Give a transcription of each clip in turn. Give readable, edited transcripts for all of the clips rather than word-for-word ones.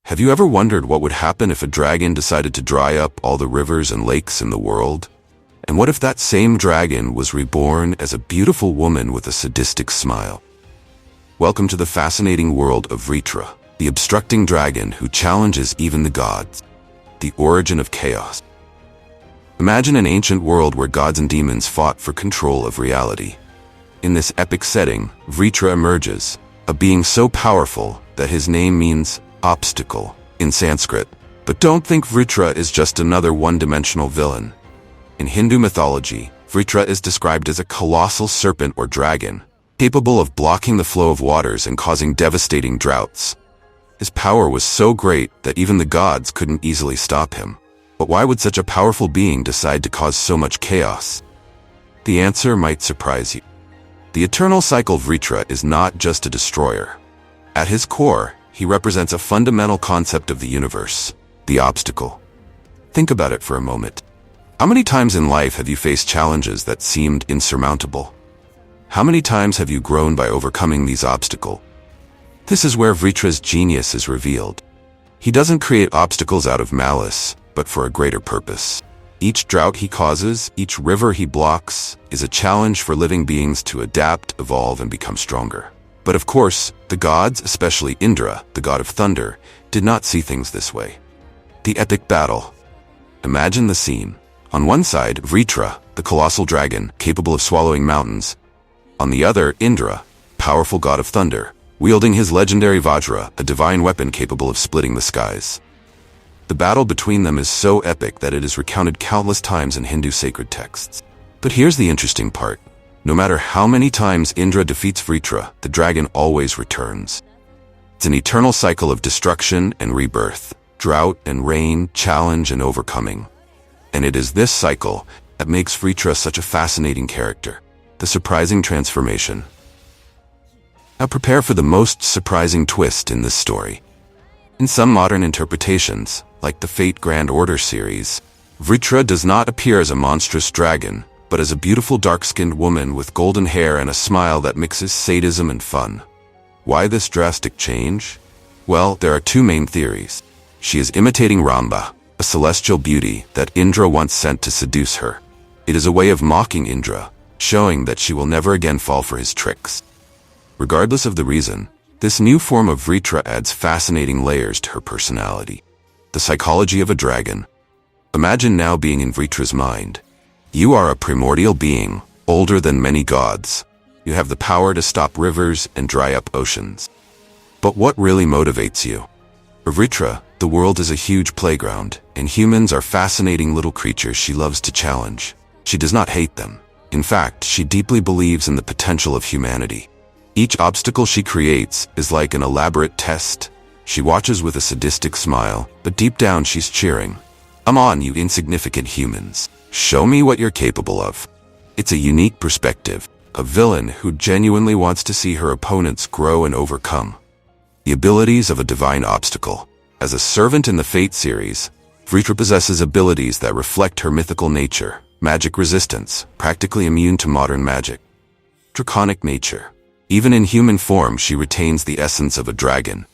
Have you ever wondered what would happen if a dragon decided to dry up all the rivers and lakes in the world? And what if that same dragon was reborn as a beautiful woman with a sadistic smile? Welcome to the fascinating world of VRITRA, the obstructing dragon who challenges even the gods. The origin of chaos. Imagine an ancient world where gods and demons fought for control of reality. In this epic setting, VRITRA emerges, a being so powerful that his name means obstacle in Sanskrit. But don't think VRITRA is just another one-dimensional villain. In Hindu mythology, VRITRA is described as a colossal serpent or dragon, capable of blocking the flow of waters and causing devastating droughts. His power was so great that even the gods couldn't easily stop him. But why would such a powerful being decide to cause so much chaos? The answer might surprise you. The eternal cycle VRITRA is not just a destroyer. At his core, he represents a fundamental concept of the universe, the obstacle. Think about it for a moment. How many times in life have you faced challenges that seemed insurmountable? How many times have you grown by overcoming these obstacles? This is where VRITRA's genius is revealed. He doesn't create obstacles out of malice, but for a greater purpose. Each drought he causes, each river he blocks, is a challenge for living beings to adapt, evolve, and become stronger. But of course, the gods, especially Indra, the god of thunder, did not see things this way. The epic battle. Imagine the scene. On one side, VRITRA, the colossal dragon, capable of swallowing mountains. On the other, Indra, powerful god of thunder, wielding his legendary Vajra, a divine weapon capable of splitting the skies. The battle between them is so epic that it is recounted countless times in Hindu sacred texts. But here's the interesting part. No matter how many times Indra defeats VRITRA, the dragon always returns. It's an eternal cycle of destruction and rebirth, drought and rain, challenge and overcoming. And it is this cycle that makes VRITRA such a fascinating character. The surprising transformation. Now prepare for the most surprising twist in this story. In some modern interpretations, like the Fate Grand Order series, VRITRA does not appear as a monstrous dragon, but as a beautiful dark-skinned woman with golden hair and a smile that mixes sadism and fun. Why this drastic change? Well, there are two main theories. She is imitating Ramba, a celestial beauty that Indra once sent to seduce her. It is a way of mocking Indra, showing that she will never again fall for his tricks. Regardless of the reason, this new form of VRITRA adds fascinating layers to her personality. The psychology of a dragon. Imagine now being in VRITRA's mind. You are a primordial being, older than many gods. You have the power to stop rivers and dry up oceans. But what really motivates you? For VRITRA, the world is a huge playground, and humans are fascinating little creatures she loves to challenge. She does not hate them. In fact, she deeply believes in the potential of humanity. Each obstacle she creates is like an elaborate test. She watches with a sadistic smile, but deep down she's cheering. Come on, you insignificant humans. Show me what you're capable of. It's a unique perspective, a villain who genuinely wants to see her opponents grow and overcome. The abilities of a divine obstacle. As a servant in the Fate series, VRITRA possesses abilities that reflect her mythical nature. Magic resistance, practically immune to modern magic. Draconic nature. Even in human form, she retains the essence of a dragon.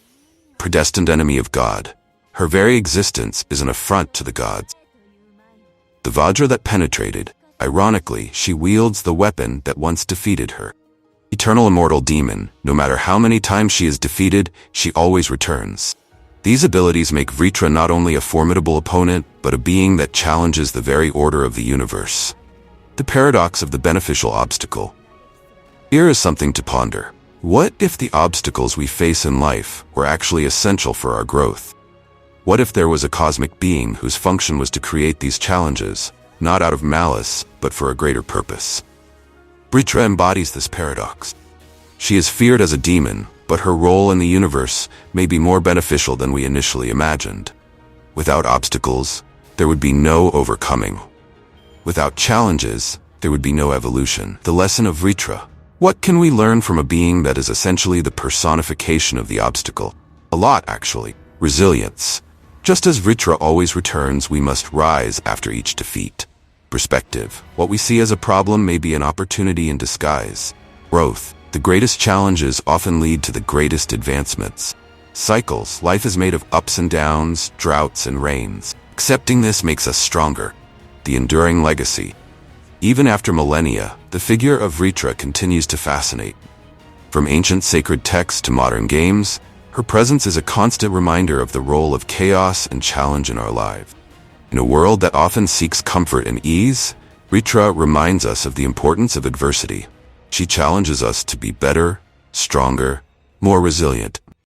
Predestined enemy of God. Her very existence is an affront to the gods. The Vajra that penetrated. Ironically, she wields the weapon that once defeated her. Eternal immortal demon. No matter how many times she is defeated, she always returns. These abilities make VRITRA not only a formidable opponent, but a being that challenges the very order of the universe. The paradox of the beneficial obstacle. Here is something to ponder. What if the obstacles we face in life were actually essential for our growth? What if there was a cosmic being whose function was to create these challenges, not out of malice, but for a greater purpose? VRITRA embodies this paradox. She is feared as a demon, but her role in the universe may be more beneficial than we initially imagined. Without obstacles, there would be no overcoming. Without challenges, there would be no evolution. The lesson of VRITRA. What can we learn from a being that is essentially the personification of the obstacle? A lot, actually. Resilience. Just as VRITRA always returns, we must rise after each defeat. Perspective. What we see as a problem may be an opportunity in disguise. Growth. The greatest challenges often lead to the greatest advancements. Cycles. Life is made of ups and downs, droughts and rains. Accepting this makes us stronger. The enduring legacy. Even after millennia, the figure of VRITRA continues to fascinate. From ancient sacred texts to modern games, her presence is a constant reminder of the role of chaos and challenge in our lives. In a world that often seeks comfort and ease, VRITRA reminds us of the importance of adversity. She challenges us to be better, stronger, more resilient.